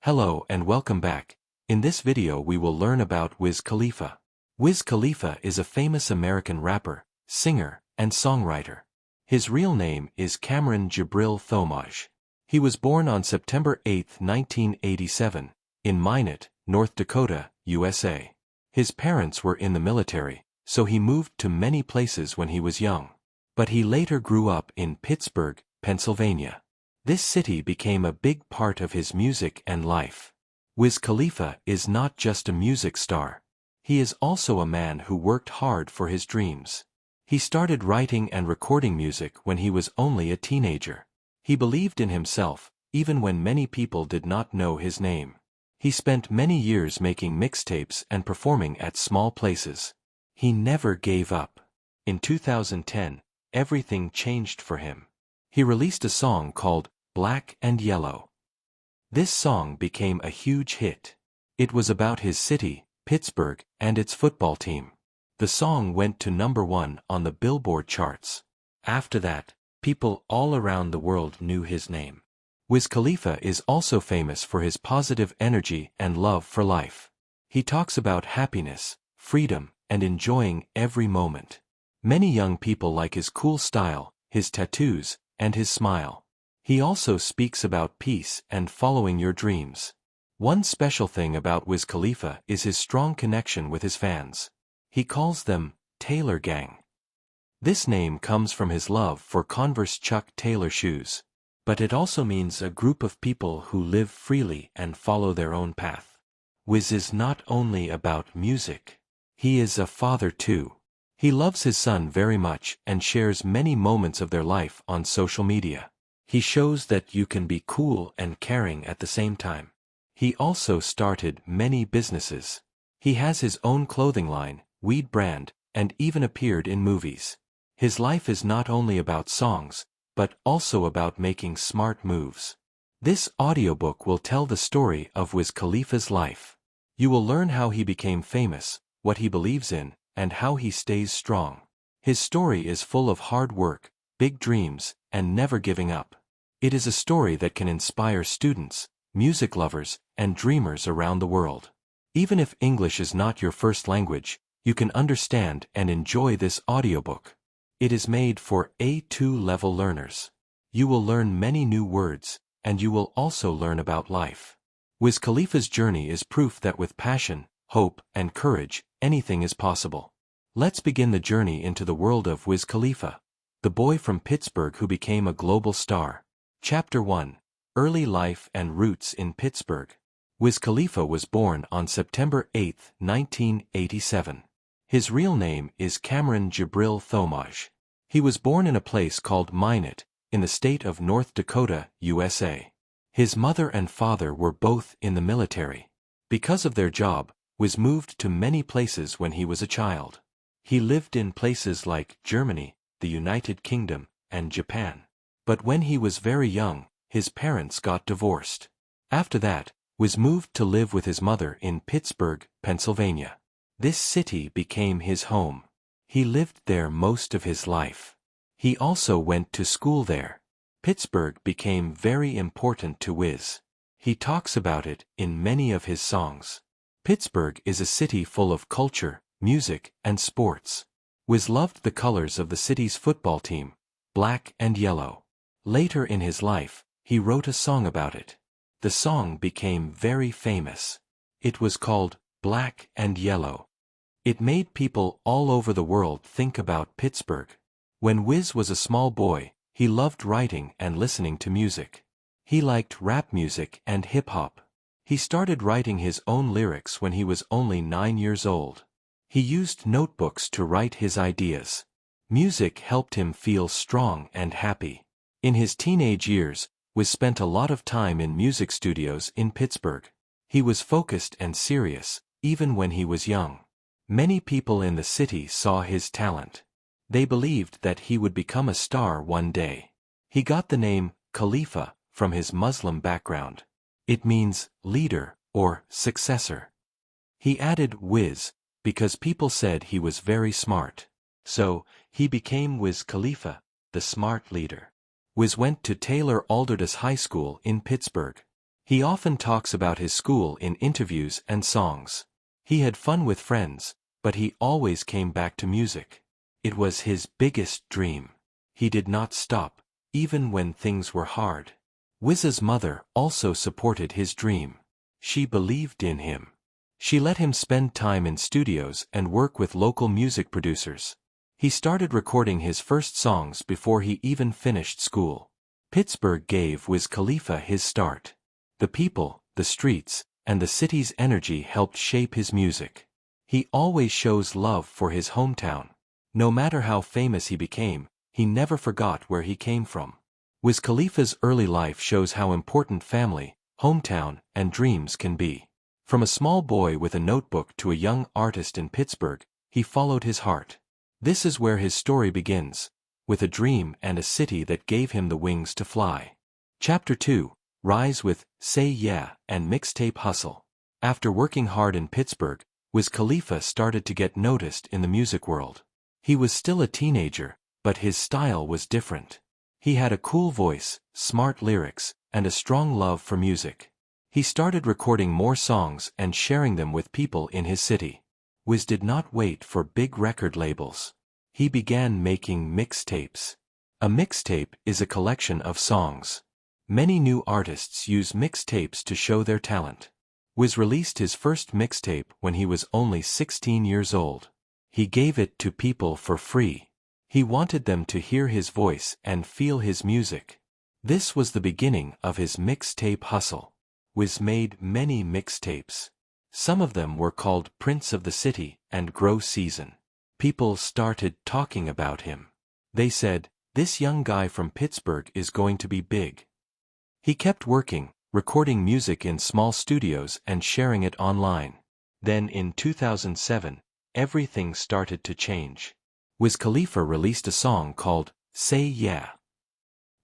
Hello and welcome back. In this video we will learn about Wiz Khalifa. Wiz Khalifa is a famous American rapper, singer, and songwriter. His real name is Cameron Jabril Thomaj. He was born on September 8, 1987, in Minot, North Dakota, USA. His parents were in the military, so he moved to many places when he was young. But he later grew up in Pittsburgh, Pennsylvania. This city became a big part of his music and life. Wiz Khalifa is not just a music star. He is also a man who worked hard for his dreams. He started writing and recording music when he was only a teenager. He believed in himself, even when many people did not know his name. He spent many years making mixtapes and performing at small places. He never gave up. In 2010, everything changed for him. He released a song called Black and Yellow. This song became a huge hit. It was about his city, Pittsburgh, and its football team. The song went to #1 on the Billboard charts. After that, people all around the world knew his name. Wiz Khalifa is also famous for his positive energy and love for life. He talks about happiness, freedom, and enjoying every moment. Many young people like his cool style, his tattoos, and his smile. He also speaks about peace and following your dreams. One special thing about Wiz Khalifa is his strong connection with his fans. He calls them Taylor Gang. This name comes from his love for Converse Chuck Taylor shoes. But it also means a group of people who live freely and follow their own path. Wiz is not only about music. He is a father too. He loves his son very much and shares many moments of their life on social media. He shows that you can be cool and caring at the same time. He also started many businesses. He has his own clothing line, weed brand, and even appeared in movies. His life is not only about songs, but also about making smart moves. This audiobook will tell the story of Wiz Khalifa's life. You will learn how he became famous, what he believes in, and how he stays strong. His story is full of hard work, big dreams, and never giving up. It is a story that can inspire students, music lovers, and dreamers around the world. Even if English is not your first language, you can understand and enjoy this audiobook. It is made for A2 level learners. You will learn many new words, and you will also learn about life. Wiz Khalifa's journey is proof that with passion, hope, and courage, anything is possible. Let's begin the journey into the world of Wiz Khalifa, the boy from Pittsburgh who became a global star. Chapter 1: Early Life and Roots in Pittsburgh. Wiz Khalifa was born on September 8, 1987. His real name is Cameron Jabril Thomaj. He was born in a place called Minot, in the state of North Dakota, USA. His mother and father were both in the military. Because of their job, Wiz moved to many places when he was a child. He lived in places like Germany, the United Kingdom, and Japan. But when he was very young, his parents got divorced. After that, Wiz moved to live with his mother in Pittsburgh, Pennsylvania. This city became his home. He lived there most of his life. He also went to school there. Pittsburgh became very important to Wiz. He talks about it in many of his songs. Pittsburgh is a city full of culture, music, and sports. Wiz loved the colors of the city's football team, black and yellow. Later in his life, he wrote a song about it. The song became very famous. It was called Black and Yellow. It made people all over the world think about Pittsburgh. When Wiz was a small boy, he loved writing and listening to music. He liked rap music and hip-hop. He started writing his own lyrics when he was only 9 years old. He used notebooks to write his ideas. Music helped him feel strong and happy. In his teenage years, Wiz spent a lot of time in music studios in Pittsburgh. He was focused and serious, even when he was young. Many people in the city saw his talent. They believed that he would become a star one day. He got the name Khalifa from his Muslim background. It means leader or successor. He added Wiz because people said he was very smart. So, he became Wiz Khalifa, the smart leader. Wiz went to Taylor Alderdice High School in Pittsburgh. He often talks about his school in interviews and songs. He had fun with friends, but he always came back to music. It was his biggest dream. He did not stop, even when things were hard. Wiz's mother also supported his dream. She believed in him. She let him spend time in studios and work with local music producers. He started recording his first songs before he even finished school. Pittsburgh gave Wiz Khalifa his start. The people, the streets, and the city's energy helped shape his music. He always shows love for his hometown. No matter how famous he became, he never forgot where he came from. Wiz Khalifa's early life shows how important family, hometown, and dreams can be. From a small boy with a notebook to a young artist in Pittsburgh, he followed his heart. This is where his story begins, with a dream and a city that gave him the wings to fly. Chapter 2, Rise with Say Yeah and Mixtape Hustle. After working hard in Pittsburgh, Wiz Khalifa started to get noticed in the music world. He was still a teenager, but his style was different. He had a cool voice, smart lyrics, and a strong love for music. He started recording more songs and sharing them with people in his city. Wiz did not wait for big record labels. He began making mixtapes. A mixtape is a collection of songs. Many new artists use mixtapes to show their talent. Wiz released his first mixtape when he was only 16 years old. He gave it to people for free. He wanted them to hear his voice and feel his music. This was the beginning of his mixtape hustle. Wiz made many mixtapes. Some of them were called Prince of the City and Grow Season. People started talking about him. They said, "This young guy from Pittsburgh is going to be big." He kept working, recording music in small studios and sharing it online. Then in 2007, everything started to change. Wiz Khalifa released a song called Say Yeah.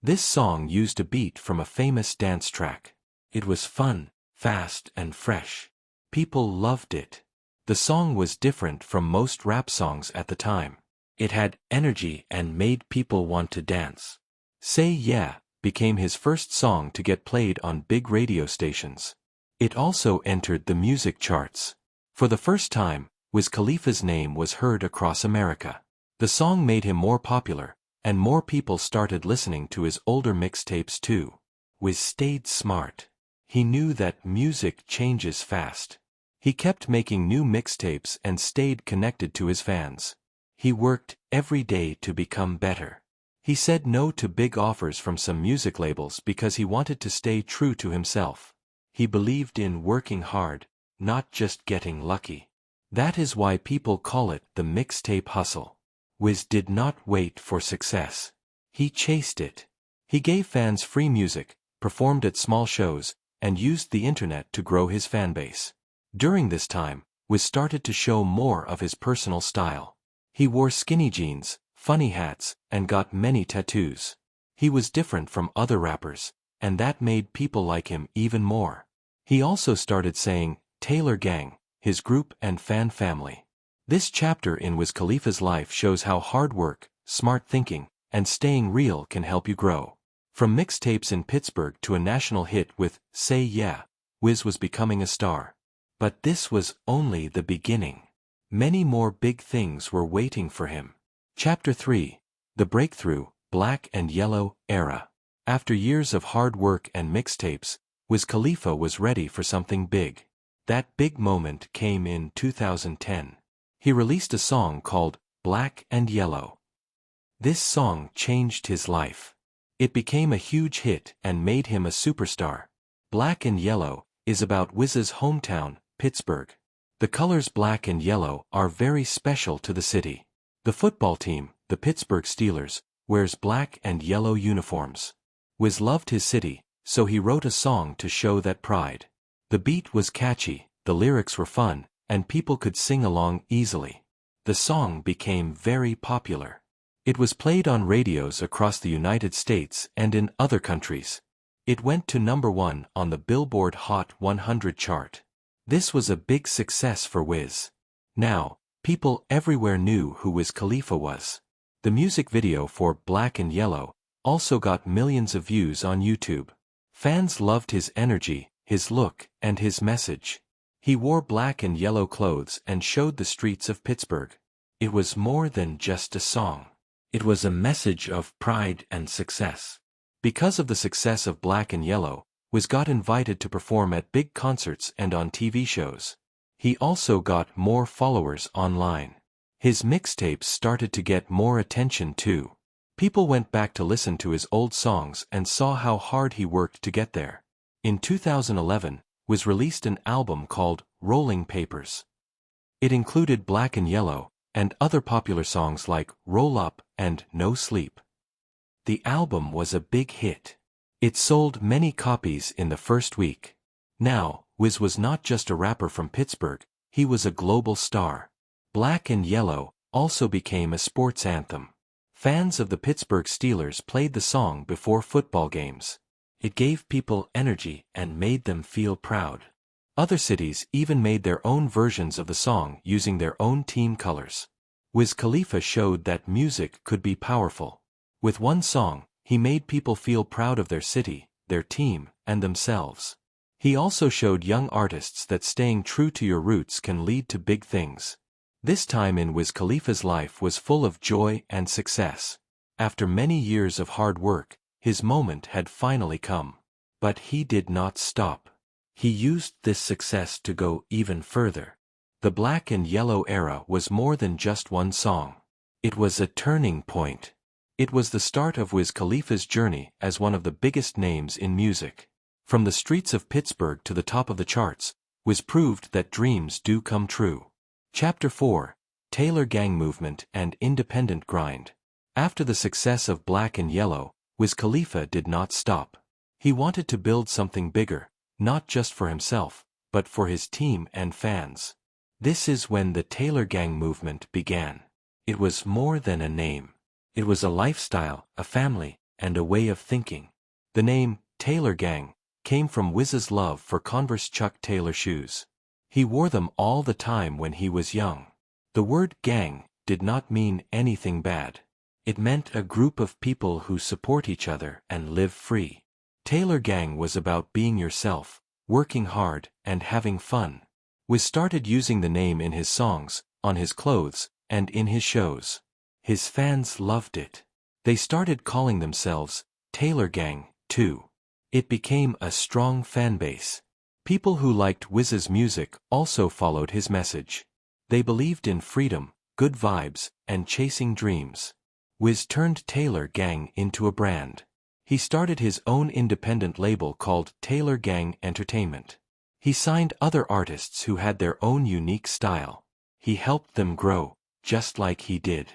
This song used a beat from a famous dance track. It was fun, fast, and fresh. People loved it. The song was different from most rap songs at the time. It had energy and made people want to dance. Say Yeah became his first song to get played on big radio stations. It also entered the music charts. For the first time, Wiz Khalifa's name was heard across America. The song made him more popular, and more people started listening to his older mixtapes too. Wiz stayed smart. He knew that music changes fast. He kept making new mixtapes and stayed connected to his fans. He worked every day to become better. He said no to big offers from some music labels because he wanted to stay true to himself. He believed in working hard, not just getting lucky. That is why people call it the mixtape hustle. Wiz did not wait for success. He chased it. He gave fans free music, performed at small shows, and used the internet to grow his fanbase. During this time, Wiz started to show more of his personal style. He wore skinny jeans, funny hats, and got many tattoos. He was different from other rappers, and that made people like him even more. He also started saying, Taylor Gang, his group and fan family. This chapter in Wiz Khalifa's life shows how hard work, smart thinking, and staying real can help you grow. From mixtapes in Pittsburgh to a national hit with Say Yeah, Wiz was becoming a star. But this was only the beginning. Many more big things were waiting for him. Chapter 3, The Breakthrough, Black and Yellow Era. After years of hard work and mixtapes, Wiz Khalifa was ready for something big. That big moment came in 2010. He released a song called Black and Yellow. This song changed his life. It became a huge hit and made him a superstar. Black and Yellow is about Wiz's hometown, Pittsburgh. The colors black and yellow are very special to the city. The football team, the Pittsburgh Steelers, wears black and yellow uniforms. Wiz loved his city, so he wrote a song to show that pride. The beat was catchy, the lyrics were fun, and people could sing along easily. The song became very popular. It was played on radios across the United States and in other countries. It went to #1 on the Billboard Hot 100 chart. This was a big success for Wiz. Now, people everywhere knew who Wiz Khalifa was. The music video for Black and Yellow also got millions of views on YouTube. Fans loved his energy, his look, and his message. He wore black and yellow clothes and showed the streets of Pittsburgh. It was more than just a song. It was a message of pride and success. Because of the success of Black and Yellow, Wiz got invited to perform at big concerts and on TV shows. He also got more followers online. His mixtapes started to get more attention too. People went back to listen to his old songs and saw how hard he worked to get there. In 2011, Wiz released an album called Rolling Papers. It included Black and Yellow, and other popular songs like Roll Up and No Sleep. The album was a big hit. It sold many copies in the first week. Now, Wiz was not just a rapper from Pittsburgh, he was a global star. Black and Yellow also became a sports anthem. Fans of the Pittsburgh Steelers played the song before football games. It gave people energy and made them feel proud. Other cities even made their own versions of the song using their own team colors. Wiz Khalifa showed that music could be powerful. With one song, he made people feel proud of their city, their team, and themselves. He also showed young artists that staying true to your roots can lead to big things. This time in Wiz Khalifa's life was full of joy and success. After many years of hard work, his moment had finally come. But he did not stop. He used this success to go even further. The Black and Yellow era was more than just one song. It was a turning point. It was the start of Wiz Khalifa's journey as one of the biggest names in music. From the streets of Pittsburgh to the top of the charts, Wiz proved that dreams do come true. Chapter 4: Taylor Gang Movement and Independent Grind. After the success of Black and Yellow, Wiz Khalifa did not stop. He wanted to build something bigger, not just for himself, but for his team and fans. This is when the Taylor Gang movement began. It was more than a name. It was a lifestyle, a family, and a way of thinking. The name, Taylor Gang, came from Wiz's love for Converse Chuck Taylor shoes. He wore them all the time when he was young. The word gang did not mean anything bad. It meant a group of people who support each other and live free. Taylor Gang was about being yourself, working hard, and having fun. Wiz started using the name in his songs, on his clothes, and in his shows. His fans loved it. They started calling themselves Taylor Gang, too. It became a strong fan base. People who liked Wiz's music also followed his message. They believed in freedom, good vibes, and chasing dreams. Wiz turned Taylor Gang into a brand. He started his own independent label called Taylor Gang Entertainment. He signed other artists who had their own unique style. He helped them grow, just like he did.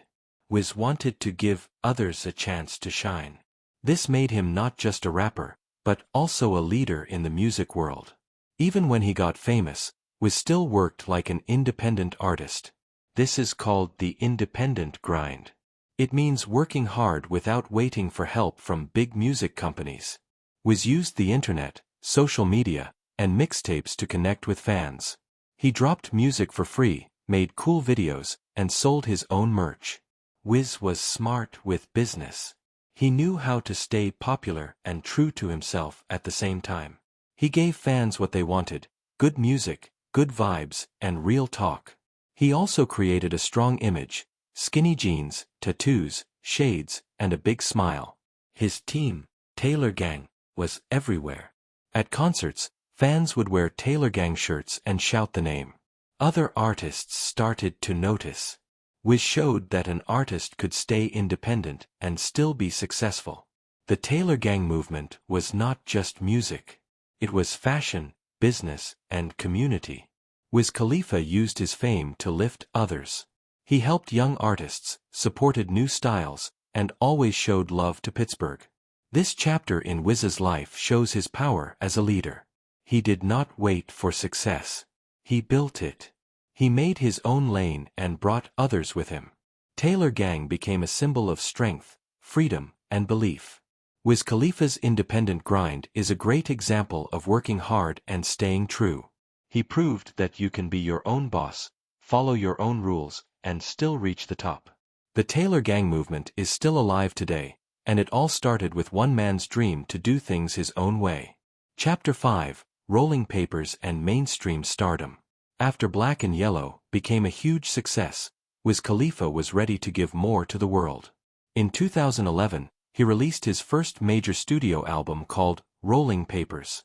Wiz wanted to give others a chance to shine. This made him not just a rapper, but also a leader in the music world. Even when he got famous, Wiz still worked like an independent artist. This is called the independent grind. It means working hard without waiting for help from big music companies. Wiz used the internet, social media, and mixtapes to connect with fans. He dropped music for free, made cool videos, and sold his own merch. Wiz was smart with business. He knew how to stay popular and true to himself at the same time. He gave fans what they wanted: good music, good vibes, and real talk. He also created a strong image: skinny jeans, tattoos, shades, and a big smile. His team, Taylor Gang, was everywhere. At concerts, fans would wear Taylor Gang shirts and shout the name. Other artists started to notice. Wiz showed that an artist could stay independent and still be successful. The Taylor Gang movement was not just music. It was fashion, business, and community. Wiz Khalifa used his fame to lift others. He helped young artists, supported new styles, and always showed love to Pittsburgh. This chapter in Wiz's life shows his power as a leader. He did not wait for success. He built it. He made his own lane and brought others with him. Taylor Gang became a symbol of strength, freedom, and belief. Wiz Khalifa's independent grind is a great example of working hard and staying true. He proved that you can be your own boss, follow your own rules, and still reach the top. The Taylor Gang movement is still alive today, and it all started with one man's dream to do things his own way. Chapter 5: rolling papers and mainstream stardom. After Black and Yellow became a huge success, Wiz Khalifa was ready to give more to the world. In 2011, he released his first major studio album called Rolling Papers.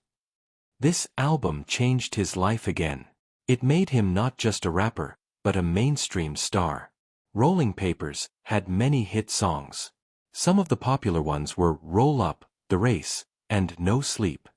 This album changed his life again. It made him not just a rapper, but a mainstream star. Rolling Papers had many hit songs. Some of the popular ones were Roll Up, The Race, and No Sleep.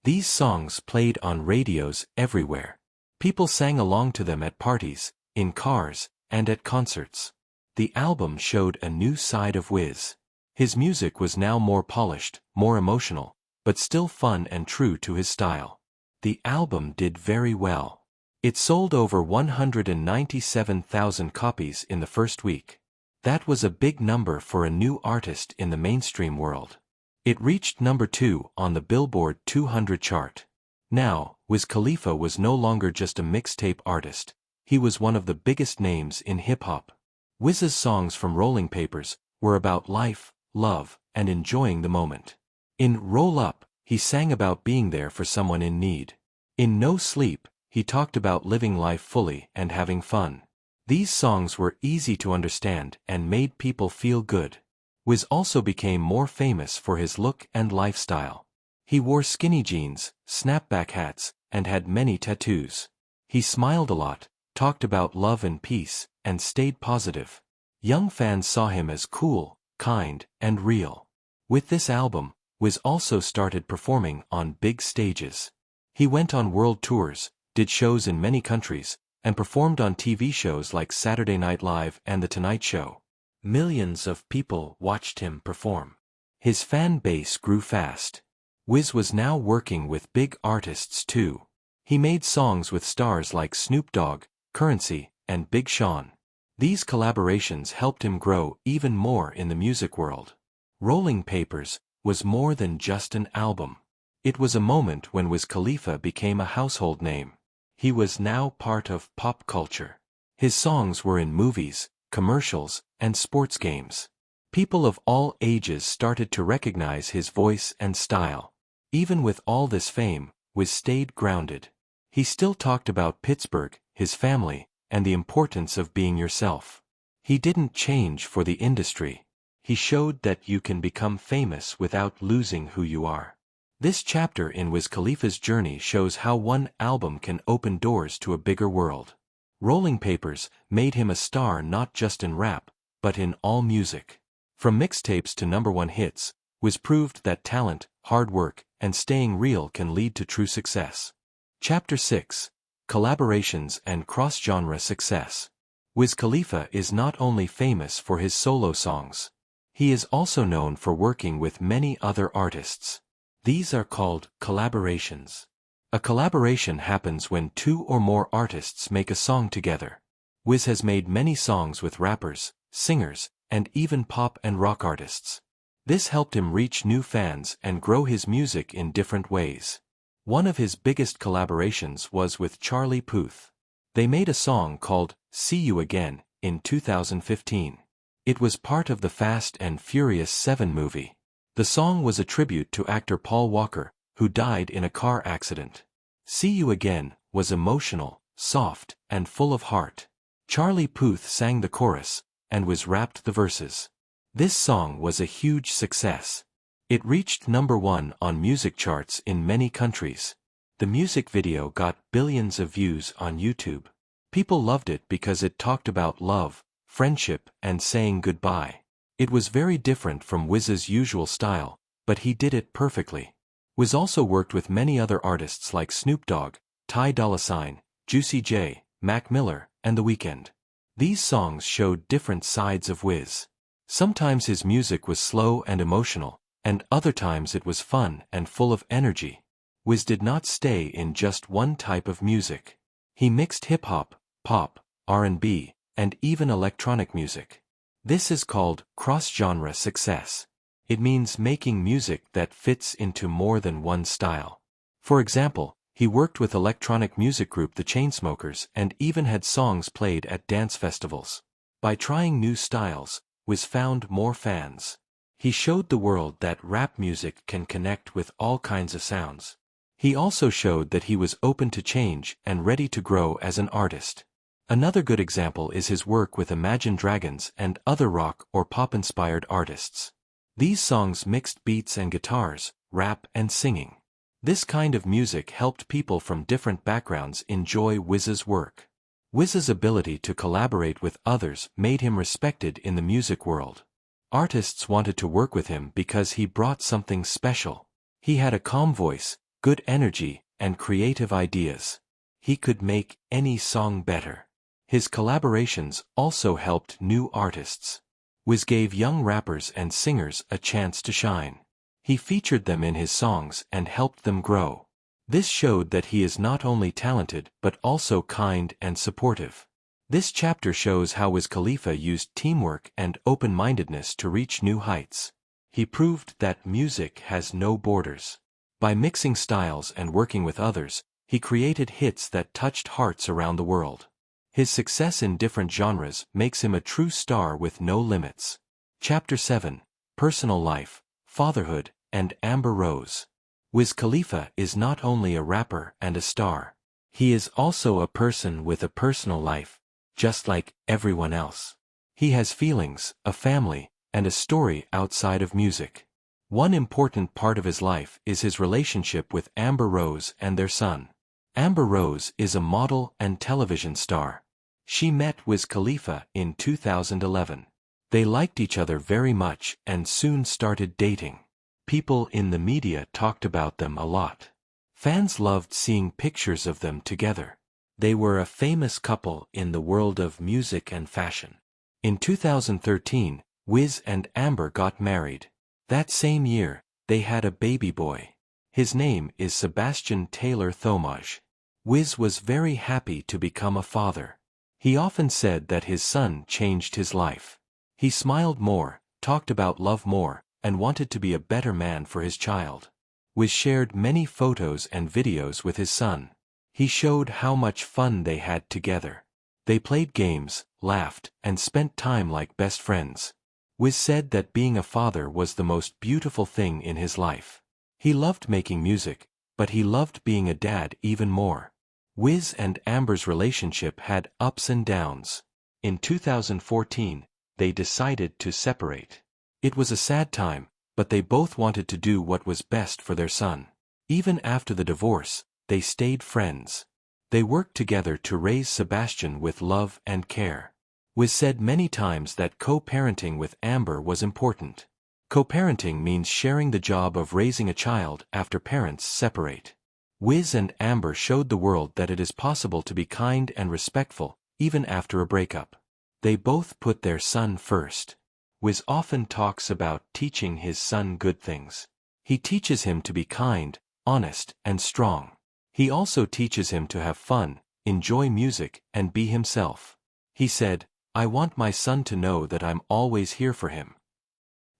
These songs played on radios everywhere. People sang along to them at parties, in cars, and at concerts. The album showed a new side of Wiz. His music was now more polished, more emotional, but still fun and true to his style. The album did very well. It sold over 197,000 copies in the first week. That was a big number for a new artist in the mainstream world. It reached number 2 on the Billboard 200 chart. Now, Wiz Khalifa was no longer just a mixtape artist. He was one of the biggest names in hip-hop. Wiz's songs from Rolling Papers were about life, love, and enjoying the moment. In Roll Up, he sang about being there for someone in need. In No Sleep, he talked about living life fully and having fun. These songs were easy to understand and made people feel good. Wiz also became more famous for his look and lifestyle. He wore skinny jeans, snapback hats, and had many tattoos. He smiled a lot, talked about love and peace, and stayed positive. Young fans saw him as cool, kind, and real. With this album, Wiz also started performing on big stages. He went on world tours, did shows in many countries, and performed on TV shows like Saturday Night Live and The Tonight Show. Millions of people watched him perform. His fan base grew fast. Wiz was now working with big artists too. He made songs with stars like Snoop Dogg, Currency, and Big Sean. These collaborations helped him grow even more in the music world. Rolling Papers was more than just an album. It was a moment when Wiz Khalifa became a household name. He was now part of pop culture. His songs were in movies, commercials, and sports games. People of all ages started to recognize his voice and style. Even with all this fame, Wiz stayed grounded. He still talked about Pittsburgh, his family, and the importance of being yourself. He didn't change for the industry. He showed that you can become famous without losing who you are. This chapter in Wiz Khalifa's journey shows how one album can open doors to a bigger world. Rolling Papers made him a star not just in rap, but in all music. From mixtapes to #1 hits, Wiz proved that talent, hard work, and staying real can lead to true success. Chapter 6: Collaborations and Cross-Genre Success. Wiz Khalifa is not only famous for his solo songs. He is also known for working with many other artists. These are called collaborations. A collaboration happens when 2 or more artists make a song together. Wiz has made many songs with rappers, singers, and even pop and rock artists. This helped him reach new fans and grow his music in different ways. One of his biggest collaborations was with Charlie Puth. They made a song called See You Again in 2015. It was part of the Fast and Furious 7 movie. The song was a tribute to actor Paul Walker, who died in a car accident. See You Again was emotional, soft, and full of heart. Charlie Puth sang the chorus, and Wiz rapped the verses. This song was a huge success. It reached #1 on music charts in many countries. The music video got billions of views on YouTube. People loved it because it talked about love, friendship, and saying goodbye. It was very different from Wiz's usual style, but he did it perfectly. Wiz also worked with many other artists like Snoop Dogg, Ty Dolla $ign, Juicy J, Mac Miller, and The Weeknd. These songs showed different sides of Wiz. Sometimes his music was slow and emotional, and other times it was fun and full of energy. Wiz did not stay in just one type of music. He mixed hip-hop, pop, R&B, and even electronic music. This is called cross-genre success. It means making music that fits into more than one style. For example, he worked with electronic music group The Chainsmokers and even had songs played at dance festivals. By trying new styles, Wiz found more fans. He showed the world that rap music can connect with all kinds of sounds. He also showed that he was open to change and ready to grow as an artist. Another good example is his work with Imagine Dragons and other rock or pop-inspired artists. These songs mixed beats and guitars, rap and singing. This kind of music helped people from different backgrounds enjoy Wiz's work. Wiz's ability to collaborate with others made him respected in the music world. Artists wanted to work with him because he brought something special. He had a calm voice, good energy, and creative ideas. He could make any song better. His collaborations also helped new artists. Wiz gave young rappers and singers a chance to shine. He featured them in his songs and helped them grow. This showed that he is not only talented but also kind and supportive. This chapter shows how Wiz Khalifa used teamwork and open-mindedness to reach new heights. He proved that music has no borders. By mixing styles and working with others, he created hits that touched hearts around the world. His success in different genres makes him a true star with no limits. Chapter 7: Personal Life, Fatherhood, and Amber Rose. Wiz Khalifa is not only a rapper and a star. He is also a person with a personal life, just like everyone else. He has feelings, a family, and a story outside of music. One important part of his life is his relationship with Amber Rose and their son. Amber Rose is a model and television star. She met Wiz Khalifa in 2011. They liked each other very much and soon started dating. People in the media talked about them a lot. Fans loved seeing pictures of them together. They were a famous couple in the world of music and fashion. In 2013, Wiz and Amber got married. That same year, they had a baby boy. His name is Sebastian Taylor Thomaj. Wiz was very happy to become a father. He often said that his son changed his life. He smiled more, talked about love more, and wanted to be a better man for his child. Wiz shared many photos and videos with his son. He showed how much fun they had together. They played games, laughed, and spent time like best friends. Wiz said that being a father was the most beautiful thing in his life. He loved making music, but he loved being a dad even more. Wiz and Amber's relationship had ups and downs. In 2014, they decided to separate. It was a sad time, but they both wanted to do what was best for their son. Even after the divorce, they stayed friends. They worked together to raise Sebastian with love and care. Wiz said many times that co-parenting with Amber was important. Co-parenting means sharing the job of raising a child after parents separate. Wiz and Amber showed the world that it is possible to be kind and respectful, even after a breakup. They both put their son first. Wiz often talks about teaching his son good things. He teaches him to be kind, honest, and strong. He also teaches him to have fun, enjoy music, and be himself. He said, "I want my son to know that I'm always here for him."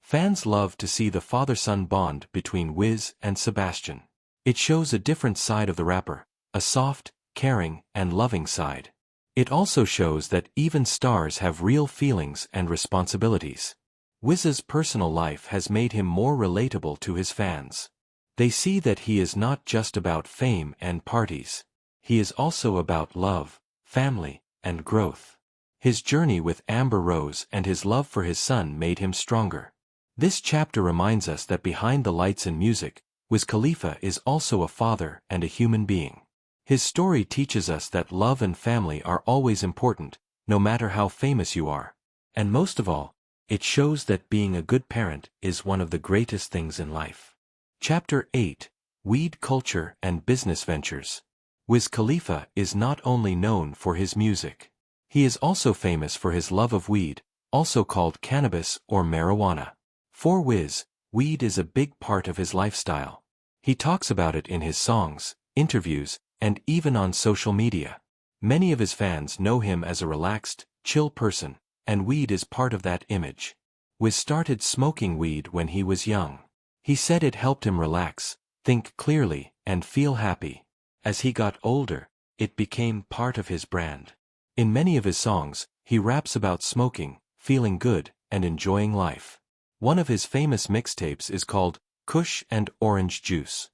Fans love to see the father-son bond between Wiz and Sebastian. It shows a different side of the rapper, a soft, caring, and loving side. It also shows that even stars have real feelings and responsibilities. Wiz's personal life has made him more relatable to his fans. They see that he is not just about fame and parties. He is also about love, family, and growth. His journey with Amber Rose and his love for his son made him stronger. This chapter reminds us that behind the lights in music, Wiz Khalifa is also a father and a human being. His story teaches us that love and family are always important, no matter how famous you are. And most of all, it shows that being a good parent is one of the greatest things in life. Chapter 8: Weed Culture and Business Ventures. Wiz Khalifa is not only known for his music. He is also famous for his love of weed, also called cannabis or marijuana. For Wiz, weed is a big part of his lifestyle. He talks about it in his songs, interviews, and even on social media. Many of his fans know him as a relaxed, chill person, and weed is part of that image. Wiz started smoking weed when he was young. He said it helped him relax, think clearly, and feel happy. As he got older, it became part of his brand. In many of his songs, he raps about smoking, feeling good, and enjoying life. One of his famous mixtapes is called Kush and Orange Juice.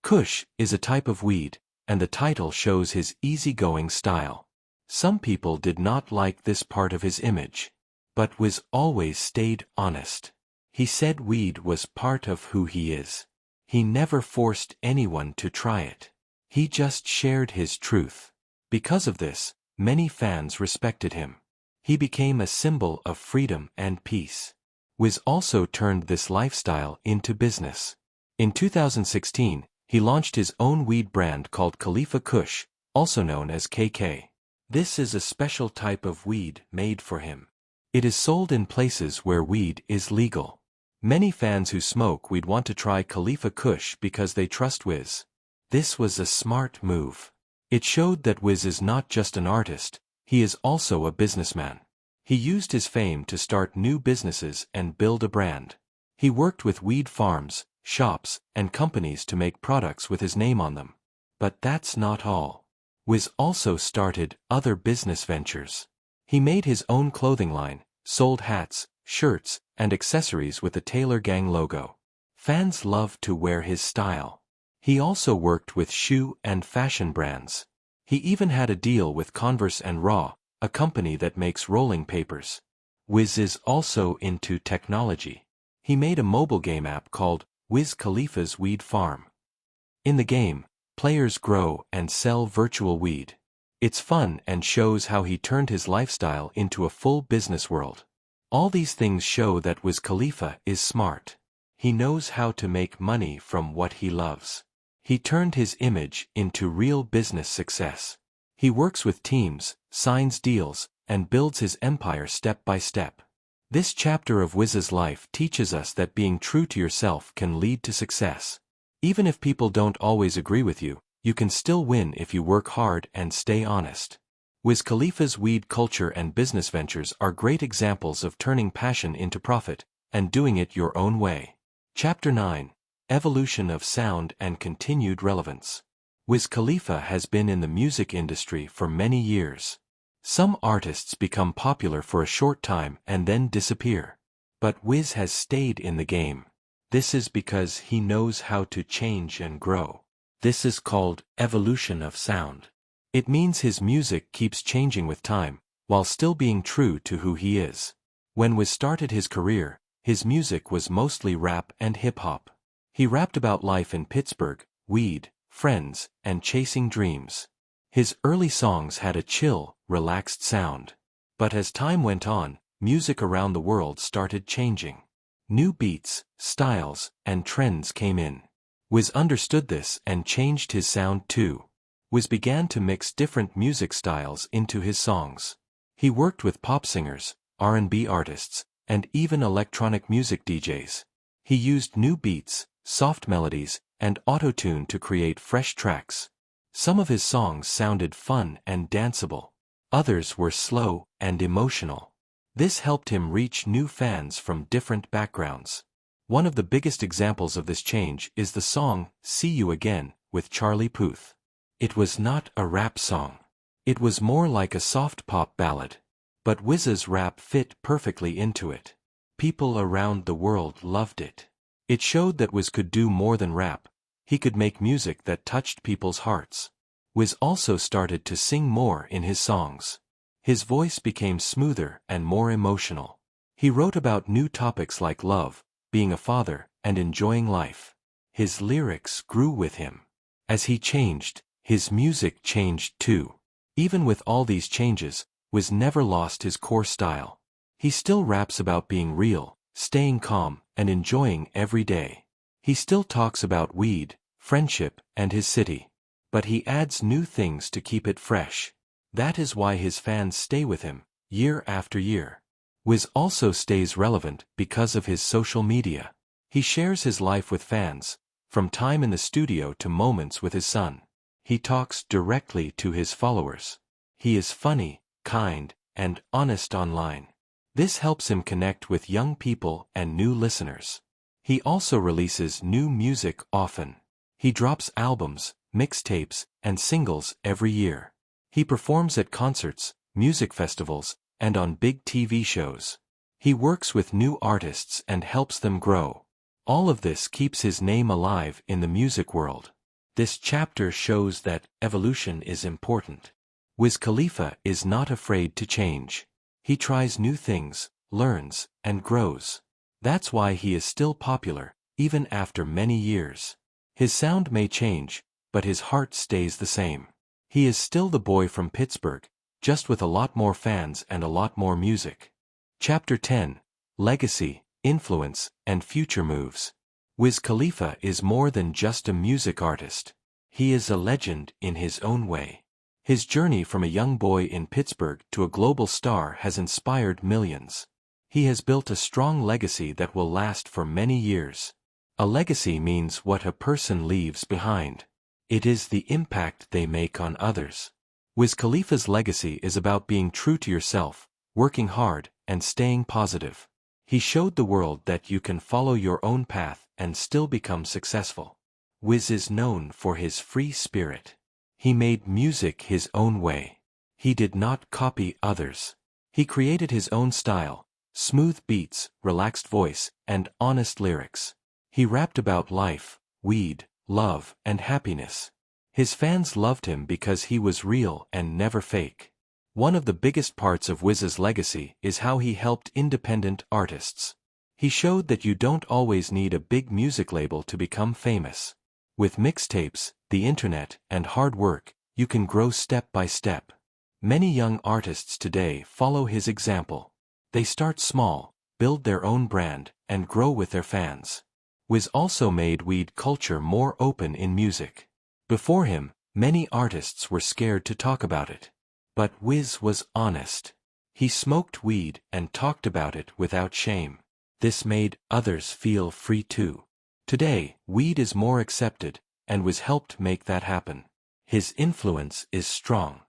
Kush is a type of weed, and the title shows his easygoing style. Some people did not like this part of his image. But Wiz always stayed honest. He said weed was part of who he is. He never forced anyone to try it. He just shared his truth. Because of this, many fans respected him. He became a symbol of freedom and peace. Wiz also turned this lifestyle into business. In 2016, he launched his own weed brand called Khalifa Kush, also known as KK. This is a special type of weed made for him. It is sold in places where weed is legal. Many fans who smoke weed want to try Khalifa Kush because they trust Wiz. This was a smart move. It showed that Wiz is not just an artist, he is also a businessman. He used his fame to start new businesses and build a brand. He worked with weed farms, shops, and companies to make products with his name on them. But that's not all. Wiz also started other business ventures. He made his own clothing line, sold hats, shirts, and accessories with the Taylor Gang logo. Fans loved to wear his style. He also worked with shoe and fashion brands. He even had a deal with Converse and Raw, a company that makes rolling papers. Wiz is also into technology. He made a mobile game app called Wiz Khalifa's Weed Farm. In the game, players grow and sell virtual weed. It's fun and shows how he turned his lifestyle into a full business world. All these things show that Wiz Khalifa is smart. He knows how to make money from what he loves. He turned his image into real business success. He works with teams, signs deals, and builds his empire step by step. This chapter of Wiz's life teaches us that being true to yourself can lead to success. Even if people don't always agree with you, you can still win if you work hard and stay honest. Wiz Khalifa's weed culture and business ventures are great examples of turning passion into profit, and doing it your own way. Chapter 9. Evolution of Sound and Continued Relevance. Wiz Khalifa has been in the music industry for many years. Some artists become popular for a short time and then disappear. But Wiz has stayed in the game. This is because he knows how to change and grow. This is called evolution of sound. It means his music keeps changing with time, while still being true to who he is. When Wiz started his career, his music was mostly rap and hip-hop. He rapped about life in Pittsburgh, weed, friends, and chasing dreams. His early songs had a chill, relaxed sound. But as time went on, music around the world started changing. New beats, styles, and trends came in. Wiz understood this and changed his sound too. Wiz began to mix different music styles into his songs. He worked with pop singers, R&B artists, and even electronic music DJs. He used new beats, soft melodies, and auto-tune to create fresh tracks. Some of his songs sounded fun and danceable. Others were slow and emotional. This helped him reach new fans from different backgrounds. One of the biggest examples of this change is the song See You Again with Charlie Puth. It was not a rap song. It was more like a soft pop ballad. But Wiz's rap fit perfectly into it. People around the world loved it. It showed that Wiz could do more than rap. He could make music that touched people's hearts. Wiz also started to sing more in his songs. His voice became smoother and more emotional. He wrote about new topics like love, being a father, and enjoying life. His lyrics grew with him. As he changed, his music changed too. Even with all these changes, Wiz never lost his core style. He still raps about being real, staying calm, and enjoying every day. He still talks about weed, friendship, and his city. But he adds new things to keep it fresh. That is why his fans stay with him, year after year. Wiz also stays relevant because of his social media. He shares his life with fans, from time in the studio to moments with his son. He talks directly to his followers. He is funny, kind, and honest online. This helps him connect with young people and new listeners. He also releases new music often. He drops albums, mixtapes, and singles every year. He performs at concerts, music festivals, and on big TV shows. He works with new artists and helps them grow. All of this keeps his name alive in the music world. This chapter shows that evolution is important. Wiz Khalifa is not afraid to change. He tries new things, learns, and grows. That's why he is still popular, even after many years. His sound may change, but his heart stays the same. He is still the boy from Pittsburgh, just with a lot more fans and a lot more music. Chapter 10: Legacy, Influence, and Future Moves. Wiz Khalifa is more than just a music artist. He is a legend in his own way. His journey from a young boy in Pittsburgh to a global star has inspired millions. He has built a strong legacy that will last for many years. A legacy means what a person leaves behind. It is the impact they make on others. Wiz Khalifa's legacy is about being true to yourself, working hard, and staying positive. He showed the world that you can follow your own path and still become successful. Wiz is known for his free spirit. He made music his own way. He did not copy others. He created his own style, smooth beats, relaxed voice, and honest lyrics. He rapped about life, weed, love, and happiness. His fans loved him because he was real and never fake. One of the biggest parts of Wiz's legacy is how he helped independent artists. He showed that you don't always need a big music label to become famous. With mixtapes, the internet, and hard work, you can grow step by step. Many young artists today follow his example. They start small, build their own brand, and grow with their fans. Wiz also made weed culture more open in music. Before him, many artists were scared to talk about it. But Wiz was honest. He smoked weed and talked about it without shame. This made others feel free too. Today, weed is more accepted, and Wiz helped make that happen. His influence is strong.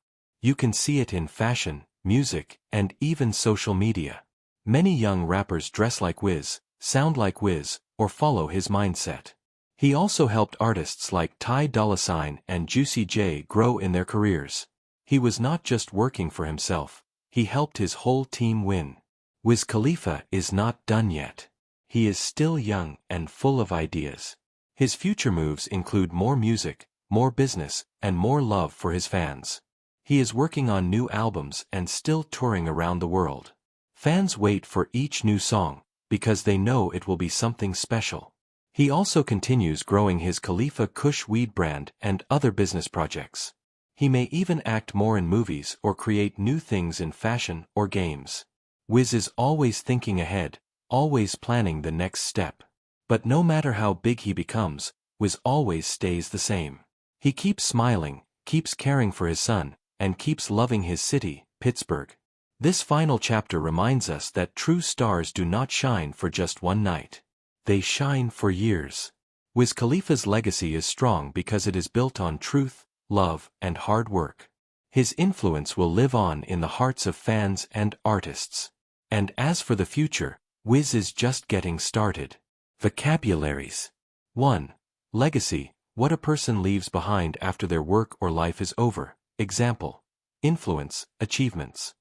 You can see it in fashion, music, and even social media. Many young rappers dress like Wiz, sound like Wiz, or follow his mindset. He also helped artists like Ty Dolla $ign and Juicy J grow in their careers. He was not just working for himself, he helped his whole team win. Wiz Khalifa is not done yet. He is still young and full of ideas. His future moves include more music, more business, and more love for his fans. He is working on new albums and still touring around the world. Fans wait for each new song, because they know it will be something special. He also continues growing his Khalifa Kush weed brand and other business projects. He may even act more in movies or create new things in fashion or games. Wiz is always thinking ahead, always planning the next step. But no matter how big he becomes, Wiz always stays the same. He keeps smiling, keeps caring for his son, and keeps loving his city, Pittsburgh. This final chapter reminds us that true stars do not shine for just one night. They shine for years. Wiz Khalifa's legacy is strong because it is built on truth, love, and hard work. His influence will live on in the hearts of fans and artists. And as for the future, Wiz is just getting started. Vocabularies. 1. Legacy, what a person leaves behind after their work or life is over. Example. Influence, achievements.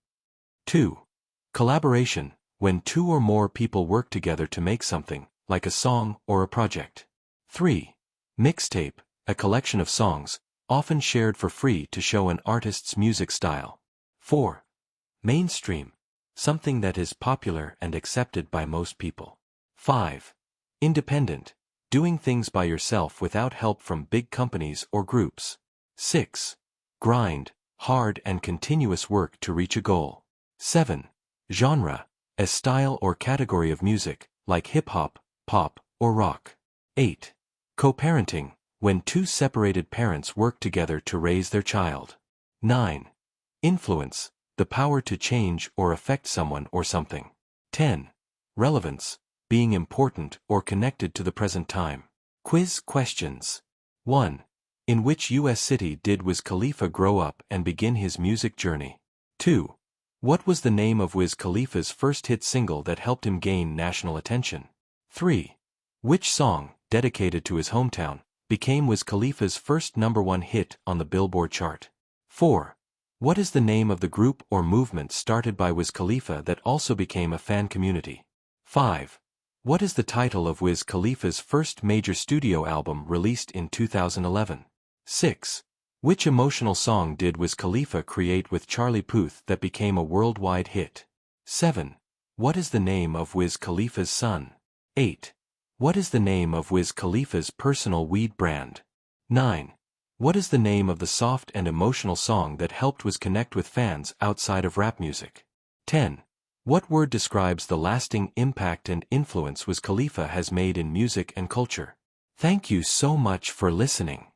2. Collaboration, when two or more people work together to make something, like a song or a project. 3. Mixtape, a collection of songs, often shared for free to show an artist's music style. 4. Mainstream, something that is popular and accepted by most people. 5. Independent, doing things by yourself without help from big companies or groups. 6. Grind, hard and continuous work to reach a goal. 7. Genre, a style or category of music, like hip-hop, pop, or rock. 8. Co-parenting, when two separated parents work together to raise their child. 9. Influence, the power to change or affect someone or something. 10. Relevance, being important or connected to the present time. Quiz questions. 1. In which U.S. city did Wiz Khalifa grow up and begin his music journey? 2. What was the name of Wiz Khalifa's first hit single that helped him gain national attention? 3. Which song, dedicated to his hometown, became Wiz Khalifa's first #1 hit on the Billboard chart? 4. What is the name of the group or movement started by Wiz Khalifa that also became a fan community? 5. What is the title of Wiz Khalifa's first major studio album released in 2011? 6. Which emotional song did Wiz Khalifa create with Charlie Puth that became a worldwide hit? 7. What is the name of Wiz Khalifa's son? 8. What is the name of Wiz Khalifa's personal weed brand? 9. What is the name of the soft and emotional song that helped Wiz connect with fans outside of rap music? 10. What word describes the lasting impact and influence Wiz Khalifa has made in music and culture? Thank you so much for listening.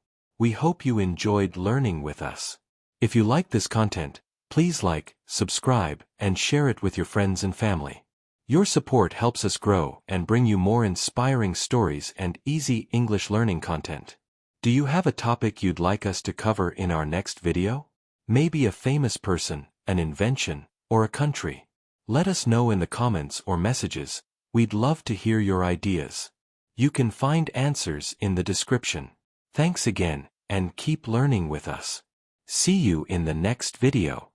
We hope you enjoyed learning with us. If you like this content, please like, subscribe, and share it with your friends and family. Your support helps us grow and bring you more inspiring stories and easy English learning content. Do you have a topic you'd like us to cover in our next video? Maybe a famous person, an invention, or a country? Let us know in the comments or messages. We'd love to hear your ideas. You can find answers in the description. Thanks again, and keep learning with us. See you in the next video.